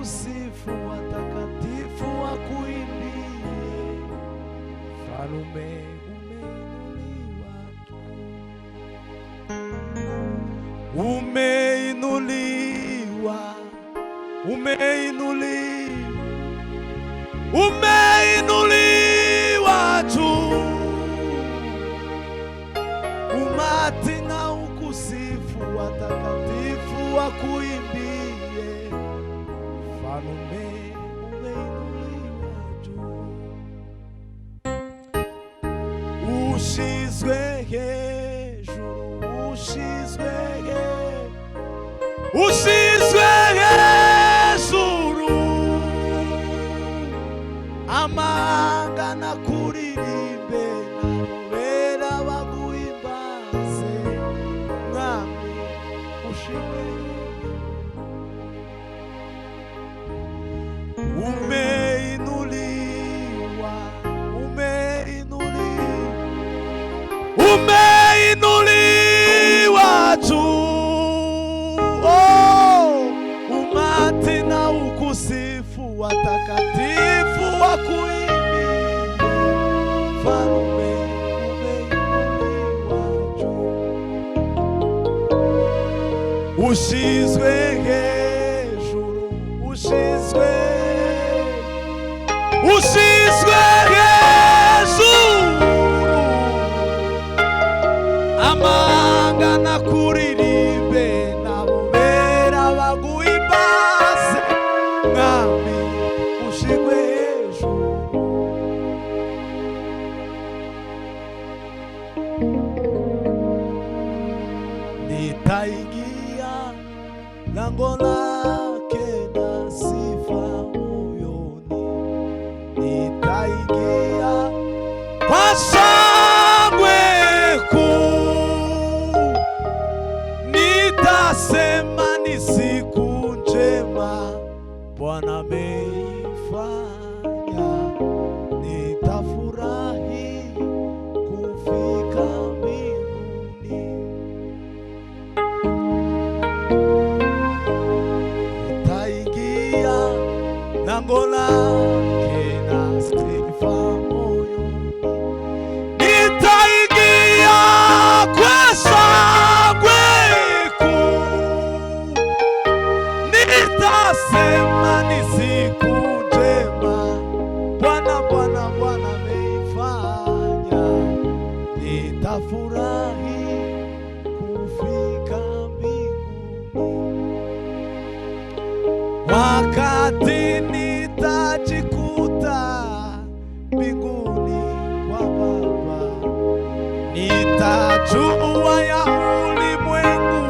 kusifu, watakatifu wakuimbie. Mfalme umeinuliwa, umeinuliwa juu. Umati na ukusifu, watakatifu wakuimbie. Mfalme umeinuliwa juu. Ushizwe hejuru, ushizwe hejuru. Amanga na kuririmbe, nabera baguhimbaze. Mwami ushimwe. Umeinuliwa, umeinuliwa juu. Umati na ukusifu, watakatifu wakuimbie. Mfalme umeinuliwa juu. Ushizwe hejuru, ushizwe hejuru. Amanga na kuririmbe, nabera baguhimbaze. Mwami ushigwe hejuru. Nitaingia lango lake na sifa moyoni. Nitaingia kwa shangwe kuu. Nitasema ni siku njema Bwana ameifanya. Nitafurahi kufika mbinguni. Nitaingia lango lake na sifa moyoni. Nitaingia kwa shangwe kuu. Nitasema ni siku njema Bwana ameifanya. Nitafurahi kufika mbinguni. Wakati nitajikuta mbinguni kwa Baba, nitajua ya ulimwengu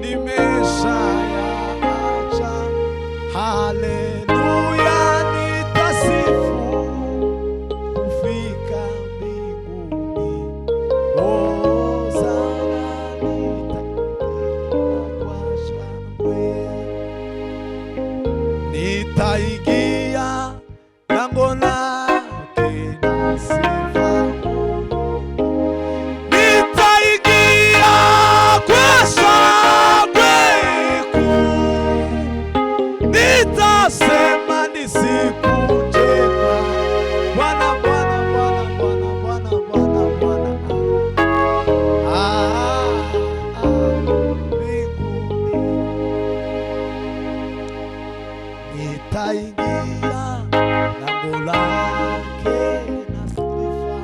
nimeshayaacha. Haleluya, nitasifu kufika mbinguni. Hosana, nitaimba kwa shangwe. Nitaingia lango lake na sifa moyoni. Nitaingia kwa shangwe kuu. Nitasema ni siku njema Bwana mbinguni. Nitaingia lango lake na sifa.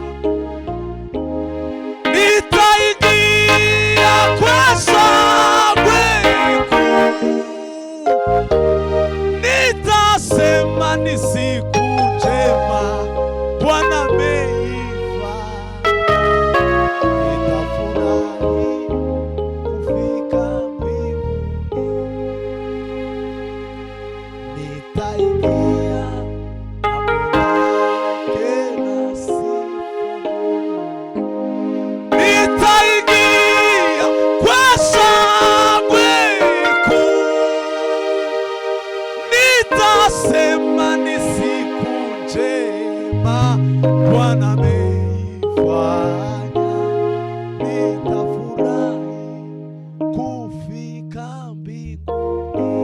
Nitaingia kwa shangwe kuu. Nitasema ni siku njema Bwana ameifanya. Nitafurahi kufika mbinguni. Nitaingia lango lake na sifa. Nitaingia kwa shangwe kuu. Nitasema ni siku njema Bwana ameifanya. Nitafurahi kufika mbinguni.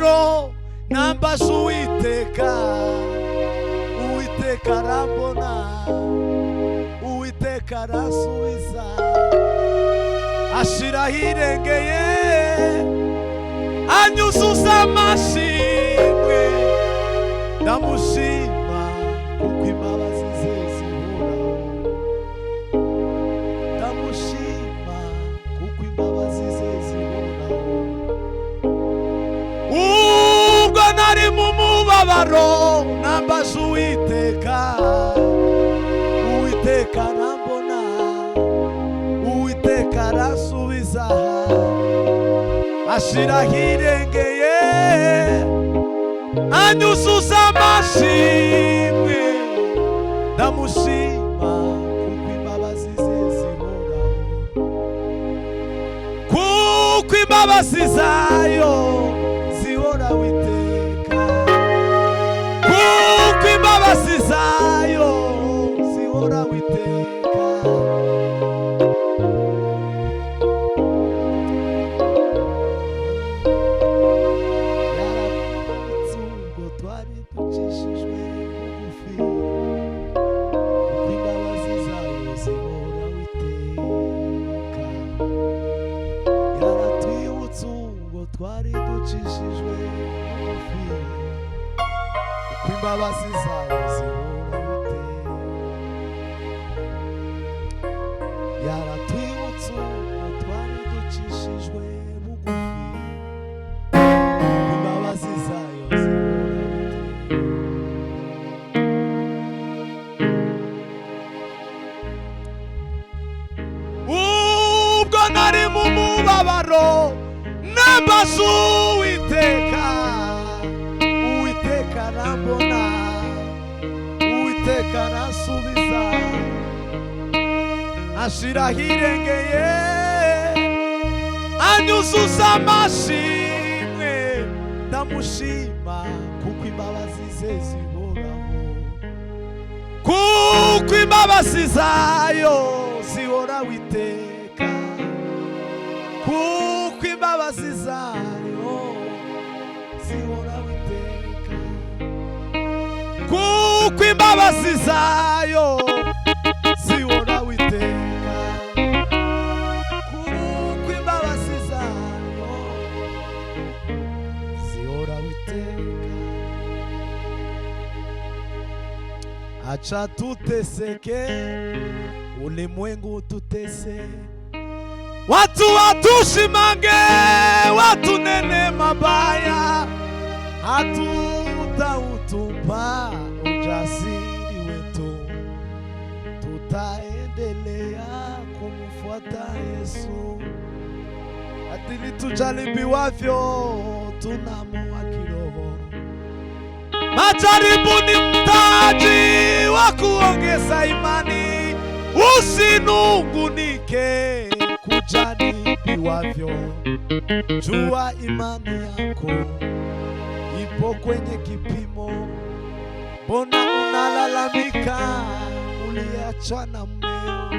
mubabaro nambaje Uwiteka. Uwiteka arambona, Uwiteka arasubiza, ashiraho irengeye, anyuzuza amashimwe. Ndamushima kuko imbabazi ze zihoraho. Ndamushima kuko imbabazi ze zihoraho. Ubwo nari mu mubabaro nambaje Uwiteka. Uwiteka arambona, Uwiteka arasubiza, ashiraho irengeye, anyuzuza amashimwe. Ndamushima kuko imbabazi ze zihoraho. Kuko imbabazi zayo zihoraho iteka. Kuko imbabazi zayo zihoraho iteka. Twari ducishijwe bugufi, kuko imbabazi zayo zihoraho iteka. Yaratwibutse ubwo twari ducishijwe bugufi, kuko imbabazi zayo zihoraho iteka. Ubwo nari mu mubabaro nambaje Uwiteka. Uwiteka arambona, Uwiteka arasubiza, ashiraho irengeye, anyuzuza amashimwe. Ndamushima kuko imbabazi ze zihoraho. Kuko imbabazi zayo zihoraho iteka. Kuko imbabazi zayo zihoraho iteka. Kuko imbabazi zayo zihoraho iteka. Kuko imbabazi zayo zihoraho iteka. Acha tuteseke, ulimwengu tutese, watu watushimange, watunene mabaya, hatutautupa ujasiri wetu. Tutaendelea kumfuata Yesu, adili tujaribiwavyo tunamua kiroho. Majaribu ni mtaji wa kuongeza imani, usinungunike kujaribiwavyo. Jua imani yako ipo kwenye kipimo. Mbona unalalamika uliachwa na mmeo?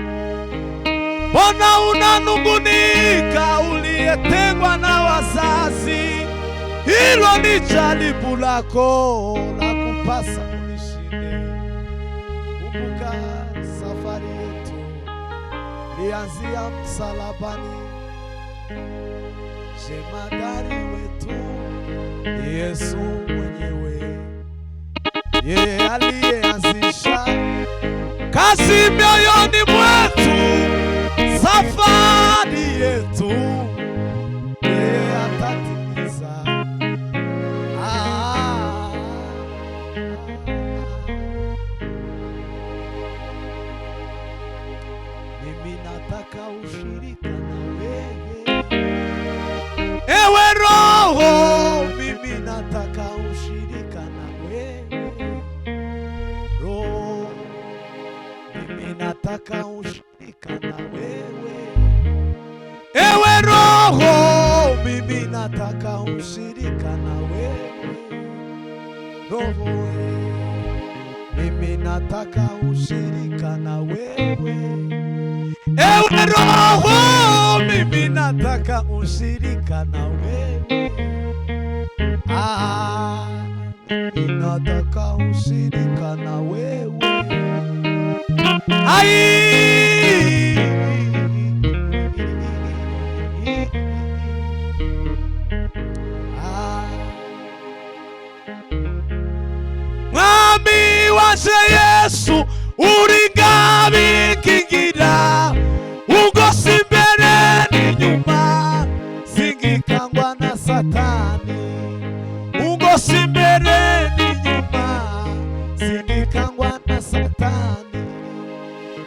Mbona unanungunika uliyetengwa na wazazi? Hilo ni jaribu lako la kupasa ulishinde. Kumbuka safari yetu ilianzia msalabani. Jemadari wetu ni Yesu mwenyewe, yeye aliyeanzisha kazi mioyoni mwetu. Safari yetu yeye atatimiza. Mimi nataka ushirika na wewe, ewe Roho. Mimi nataka ushirika na wewe Roho. Mimi nataka ushirika na wewe, ewe Roho. Mimi nataka ushirika na wewe Roho. Mimi nataka ushirika na wewe, ewe Roho. Mimi nataka ushirika na wewe. Ninataka ushirika na wewe. Mwami wanje Yesu uringabi kingira, ungosi imbere n'inyuma, singikangwa na Satani. Ungosi imbere n'inyuma, singikangwa na Satani.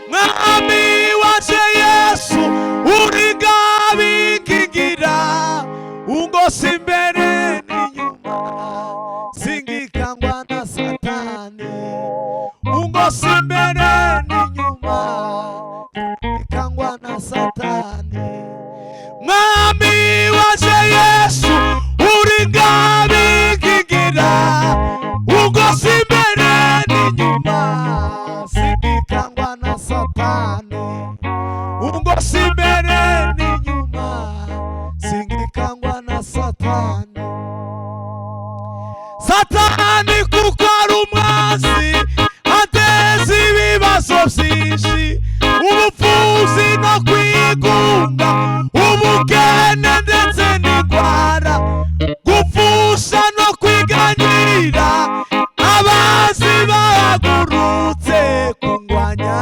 Mwami wanje Yesu uringabi kingira, ungosi imbere n'inyuma, singikangwa na Satani. Ungosi imbere n'inyuma, singikangwa na Satani. Mwami wanje Yesu uringabi kingira, ungosi imbere n'inyuma, singikangwa na Satani. Ungosi imbere n'inyuma, singikangwa na Satani. Satani kuko ari umwanzi, ateza ibibazo byinshi, ubupfuzi no kwigunga, ubukene ndetse n'indwara, gupfusha no kwiganyira, abanzi bahagurutse kungwanya.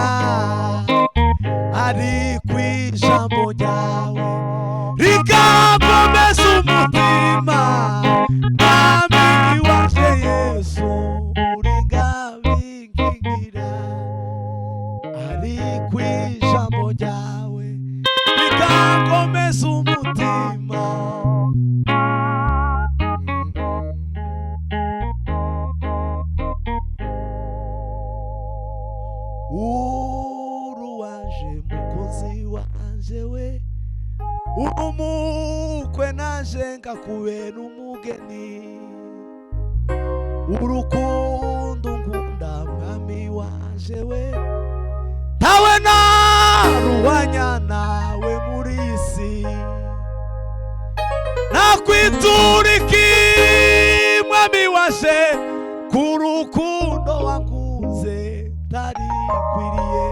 Ariko ijambo ryawe rikamkomeza umutima. Mwami wanje Yesu uringabi kingira, ariko ijambo ryawe rikamkomeza umutima. Uruwaje mukozi wanje we, umukwe nanje ngakubera umugeni. Urukundo ngunda mwami wanje we, ntawe naruhanya nawe muri isi. Nakwitura iki mwami wanje, ku rukundo wankunze ntarikwiriye.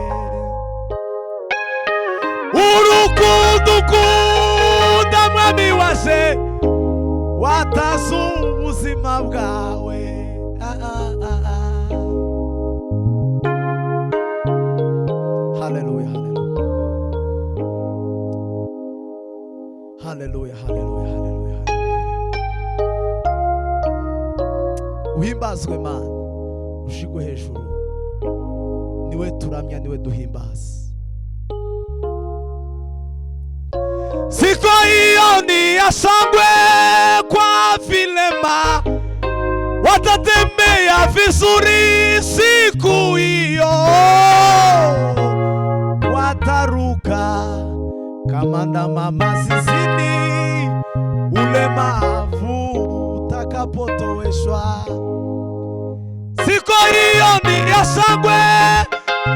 Urukundo ukunda mwami wanje, wataze ubuzima bwawe. Haleluya, haleluya, haleluya, haleluya, haleluya. Uhimbazwe Mana, ushigwe hejuru. Niwe turamya, niwe duhimbaza. Siku hiyo ni ya shangwe kwa vilema, watatembea vizuri siku hiyo. Wataruka kama ndama mazizini, ulemavu utakapotoweshwa. Siku hiyo ni ya shangwe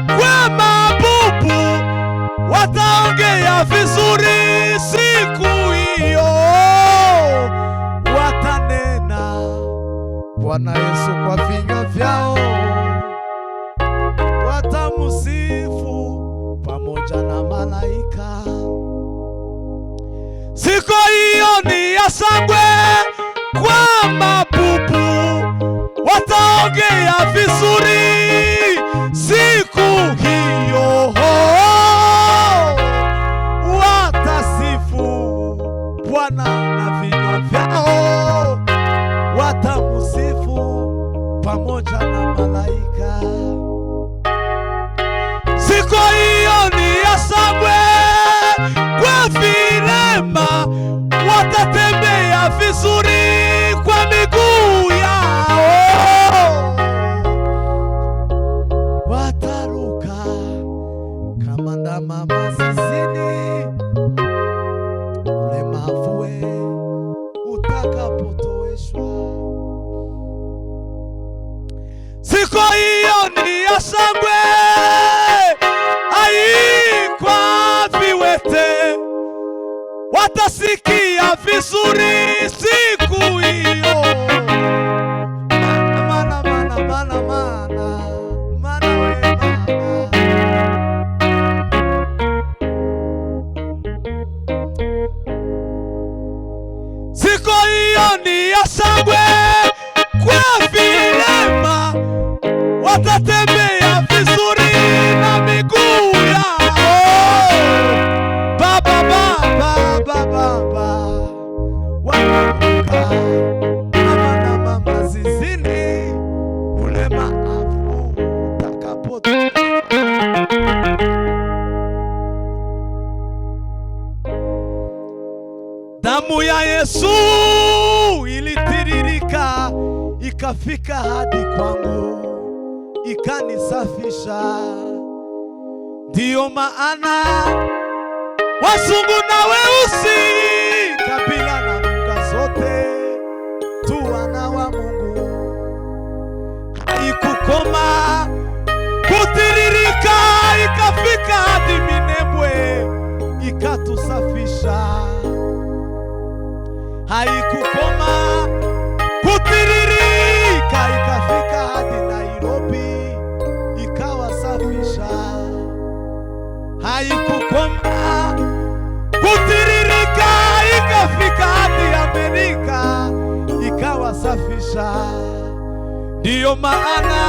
kwa mabubu, wataongea vizuri siku hiyo. Watanena Bwana Yesu kwa vinywa vyao, watamusifu pamoja na malaika. Siku hiyo ni ya shangwe kwa mabubu, wataongea vizuri siku hiyo. Watasifu Bwana na vinywa vyao, watamusifu pamoja na malaika. Siku hiyo ni ya shangwe kwa vilema, watatembea vizuri kwa miguu yao. Wataruka kama ndama mazizini, ulemavu utakapotoweshwa. Siku hiyo ni ya shangwe kwa viwete, watasikia vizuri siku hiyo. Damu ya Yesu ilitiririka ikafika hadi kwangu ikanisafisha. Ndiyo maana wazungu na weusi, kabila na lugha zote tu wana wa Mungu. Haikukoma kutiririka ikafika hadi Minembwe ikatusafisha. Haikukoma kutiririka ikafika hadi Nairobi ikawasafisha. Haikukoma kutiririka ikafika hadi Amerika ikawasafisha. Ndiyo maana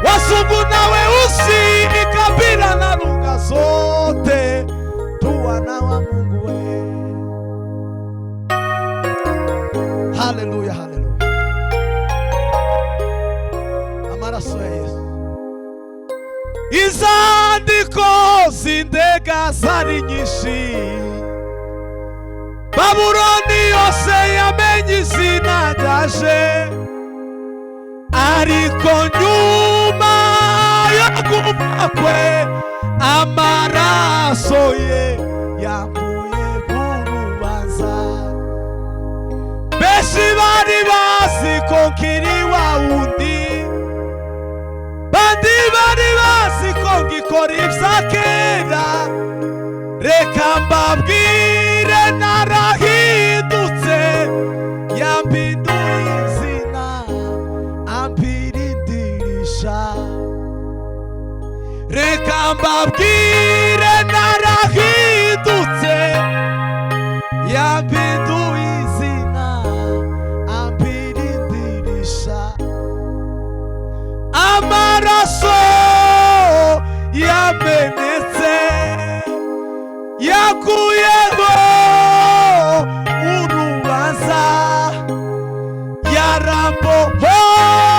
wazungu na weusi, kabila na lugha zote tu wana wa Mungu we. Haleluya, haleluya. Amaraso ya Yesu. Izandiko zindega zari nyinshi, Babuloni yose yamenye izina ryaje. Ariko nyuma yo gupfa kwe amaraso ye yambuye kurubanza. Benshi bari bazi ko nkiri wa wundi, bandi bari bazi ko ngikora ibya kera. Reka mbabwire narahindutse, yampinduye izina ampirindirisha. Reka mbabwire narahindutse, yampinduye izina ampirindirisha. Amaraso yamenetse yakuyeho urubanza, yarambohoye